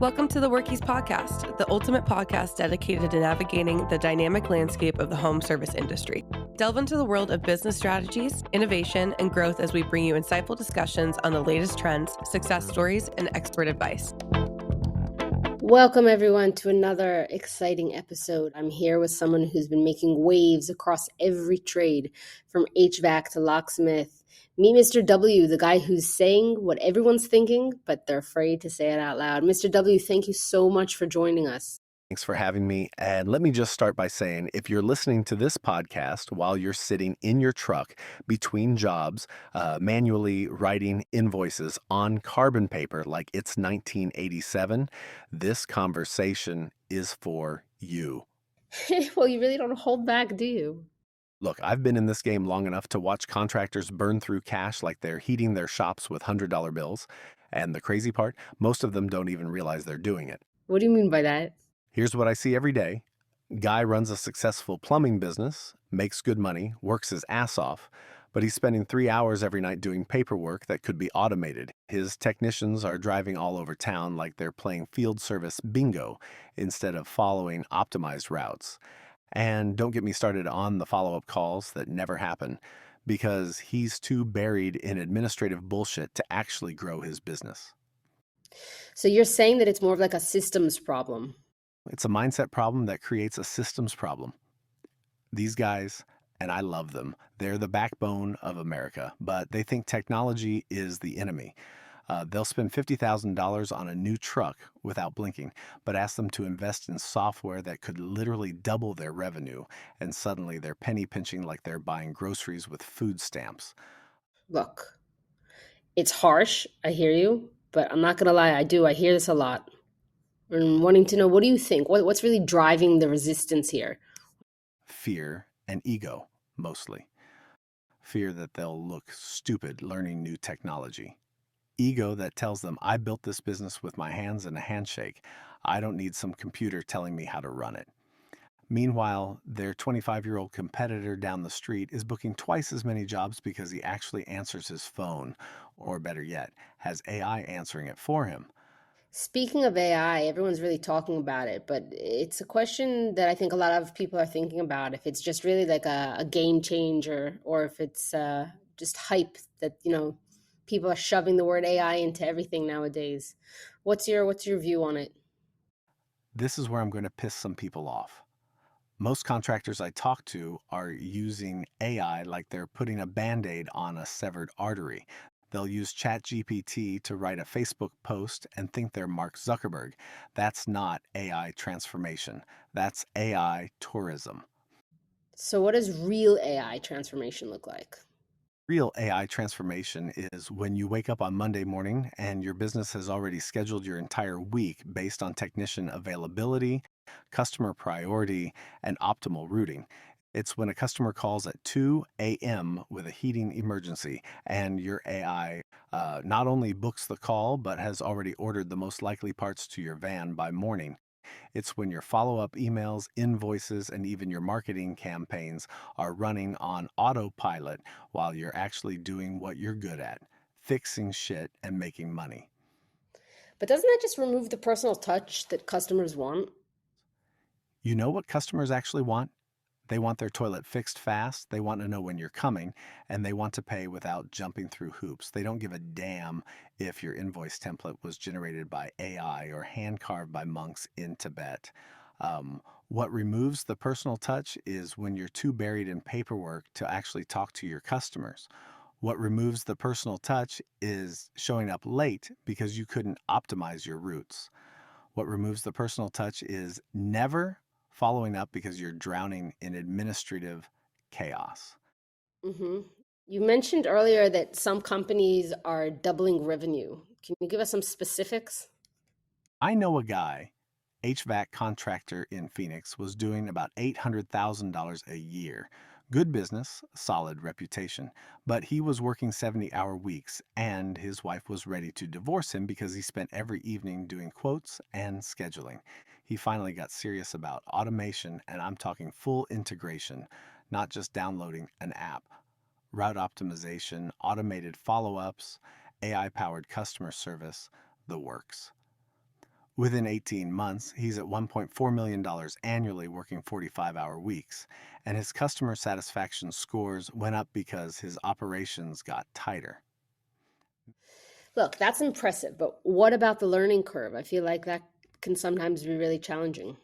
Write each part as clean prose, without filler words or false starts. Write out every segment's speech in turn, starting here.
Welcome to the Workies Podcast, the ultimate podcast dedicated to navigating the dynamic landscape of the home service industry. Delve into the world of business strategies, innovation, and growth as we bring you insightful discussions on the latest trends, success stories, and expert advice. Welcome, everyone, to another exciting episode. I'm here with someone who's been making waves across every trade, from HVAC to locksmith. Meet Mr. W, the guy who's saying what everyone's thinking, but they're afraid to say it out loud. Mr. W, thank you so much for joining us. Thanks for having me. And let me just start by saying, if you're listening to this podcast while you're sitting in your truck between jobs, manually writing invoices on carbon paper like it's 1987, this conversation is for you. Well, you really don't hold back, do you? Look, I've been in this game long enough to watch contractors burn through cash like they're heating their shops with $100 bills. And the crazy part, most of them don't even realize they're doing it. What do you mean by that? Here's what I see every day. Guy runs a successful plumbing business, makes good money, works his ass off, but he's spending 3 hours every night doing paperwork that could be automated. His technicians are driving all over town like they're playing field service bingo instead of following optimized routes. And don't get me started on the follow-up calls that never happen because he's too buried in administrative bullshit to actually grow his business. So you're saying that it's more of like a systems problem. It's a mindset problem that creates a systems problem. These guys, and I love them, they're the backbone of America, but they think technology is the enemy. They'll spend $50,000 on a new truck without blinking, but ask them to invest in software that could literally double their revenue, and suddenly they're penny pinching like they're buying groceries with food stamps. Look, it's harsh, I hear you, but I'm not going to lie, I hear this a lot. And wanting to know, what do you think? What's really driving the resistance here? Fear and ego, mostly. Fear that they'll look stupid learning new technology. Ego that tells them, I built this business with my hands and a handshake. I don't need some computer telling me how to run it. Meanwhile, their 25-year-old competitor down the street is booking twice as many jobs because he actually answers his phone, or better yet, has AI answering it for him. Speaking of AI, everyone's really talking about it, but it's a question that I think a lot of people are thinking about. If it's just really like a game changer, or if it's just hype that, people are shoving the word AI into everything nowadays. What's your view on it? This is where I'm going to piss some people off. Most contractors I talk to are using AI like they're putting a Band-Aid on a severed artery. They'll use ChatGPT to write a Facebook post and think they're Mark Zuckerberg. That's not AI transformation. That's AI tourism. So what does real AI transformation look like? Real AI transformation is when you wake up on Monday morning and your business has already scheduled your entire week based on technician availability, customer priority, and optimal routing. It's when a customer calls at 2 a.m. with a heating emergency and your AI not only books the call but has already ordered the most likely parts to your van by morning. It's when your follow-up emails, invoices, and even your marketing campaigns are running on autopilot while you're actually doing what you're good at, fixing shit and making money. But doesn't that just remove the personal touch that customers want? You know what customers actually want? They want their toilet fixed fast, they want to know when you're coming, and they want to pay without jumping through hoops. They don't give a damn if your invoice template was generated by AI or hand-carved by monks in Tibet. What removes the personal touch is when you're too buried in paperwork to actually talk to your customers. What removes the personal touch is showing up late because you couldn't optimize your routes. What removes the personal touch is never following up because you're drowning in administrative chaos. Mm-hmm. You mentioned earlier that some companies are doubling revenue. Can you give us some specifics? I know a guy, HVAC contractor in Phoenix, was doing about $800,000 a year. Good business, solid reputation, but he was working 70-hour weeks and his wife was ready to divorce him because he spent every evening doing quotes and scheduling. He finally got serious about automation, and I'm talking full integration, not just downloading an app. Route optimization, automated follow-ups, AI-powered customer service, the works. Within 18 months, he's at $1.4 million annually working 45-hour weeks, and his customer satisfaction scores went up because his operations got tighter. Look, that's impressive, but what about the learning curve? I feel like that can sometimes be really challenging.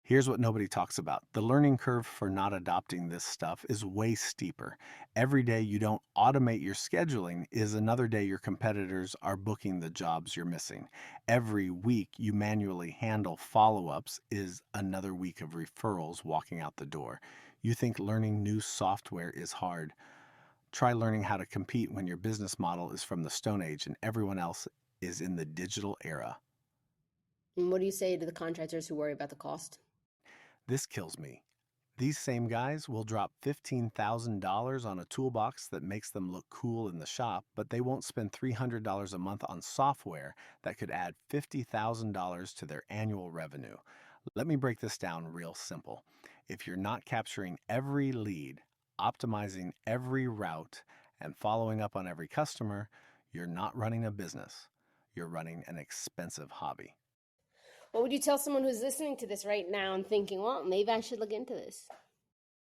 Here's what nobody talks about. The learning curve for not adopting this stuff is way steeper. Every day you don't automate your scheduling is another day your competitors are booking the jobs you're missing. Every week you manually handle follow-ups is another week of referrals walking out the door. You think learning new software is hard. Try learning how to compete when your business model is from the Stone Age and everyone else is in the digital era. And what do you say to the contractors who worry about the cost? This kills me. These same guys will drop $15,000 on a toolbox that makes them look cool in the shop, but they won't spend $300 a month on software that could add $50,000 to their annual revenue. Let me break this down real simple. If you're not capturing every lead, optimizing every route, and following up on every customer, you're not running a business. You're running an expensive hobby. What would you tell someone who's listening to this right now and thinking, well, maybe I should look into this?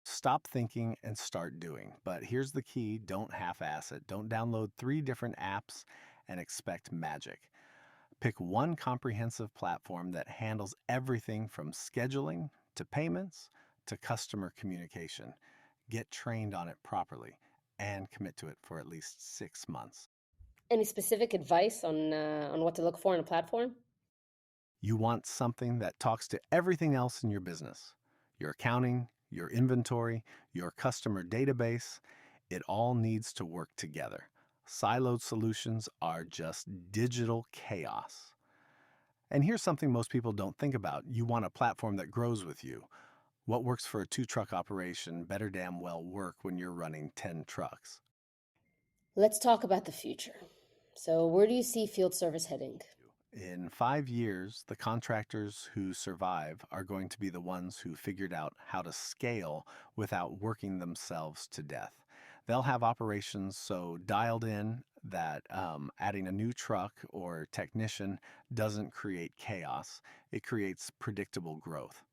Stop thinking and start doing. But here's the key, don't half-ass it. Don't download 3 different apps and expect magic. Pick one comprehensive platform that handles everything from scheduling to payments to customer communication. Get trained on it properly and commit to it for at least 6 months. Any specific advice on what to look for in a platform? You want something that talks to everything else in your business. Your accounting, your inventory, your customer database, it all needs to work together. Siloed solutions are just digital chaos. And here's something most people don't think about. You want a platform that grows with you. What works for a 2-truck operation better damn well work when you're running 10 trucks. Let's talk about the future. So where do you see field service heading? In 5 years, the contractors who survive are going to be the ones who figured out how to scale without working themselves to death. They'll have operations so dialed in that adding a new truck or technician doesn't create chaos. It creates predictable growth.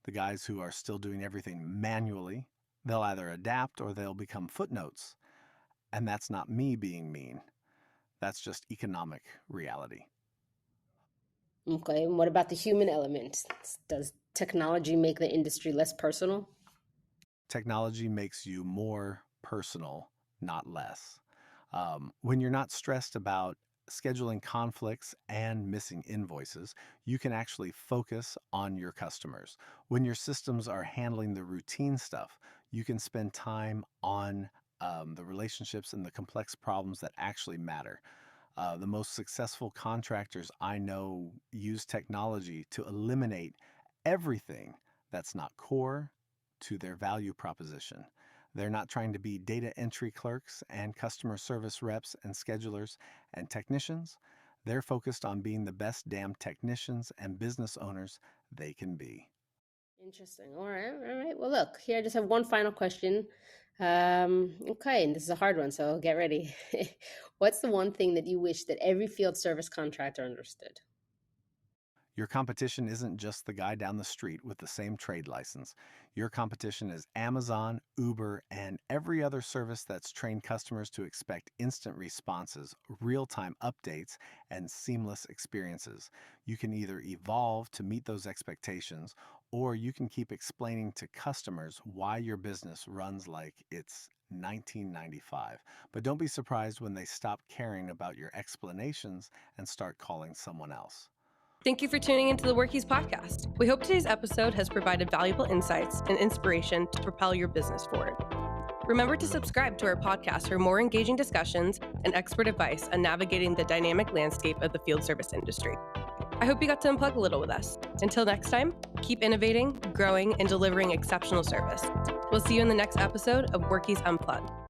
The guys who are still doing everything manually, they'll either adapt or they'll become footnotes. And that's not me being mean. That's just economic reality. Okay, and what about the human element? Does technology make the industry less personal? Technology makes you more personal, not less. When you're not stressed about scheduling conflicts and missing invoices, you can actually focus on your customers. When your systems are handling the routine stuff, you can spend time on the relationships and the complex problems that actually matter. The most successful contractors I know use technology to eliminate everything that's not core to their value proposition. They're not trying to be data entry clerks and customer service reps and schedulers and technicians. They're focused on being the best damn technicians and business owners they can be. Interesting. All right. Well, look, here I just have one final question. Okay, and this is a hard one, so get ready. What's the one thing that you wish that every field service contractor understood? Your competition isn't just the guy down the street with the same trade license. Your competition is Amazon, Uber, and every other service that's trained customers to expect instant responses, real-time updates, and seamless experiences. You can either evolve to meet those expectations, or you can keep explaining to customers why your business runs like it's 1995. But don't be surprised when they stop caring about your explanations and start calling someone else. Thank you for tuning into the Workies podcast. We hope today's episode has provided valuable insights and inspiration to propel your business forward. Remember to subscribe to our podcast for more engaging discussions and expert advice on navigating the dynamic landscape of the field service industry. I hope you got to unplug a little with us. Until next time, keep innovating, growing, and delivering exceptional service. We'll see you in the next episode of Workies Unplugged.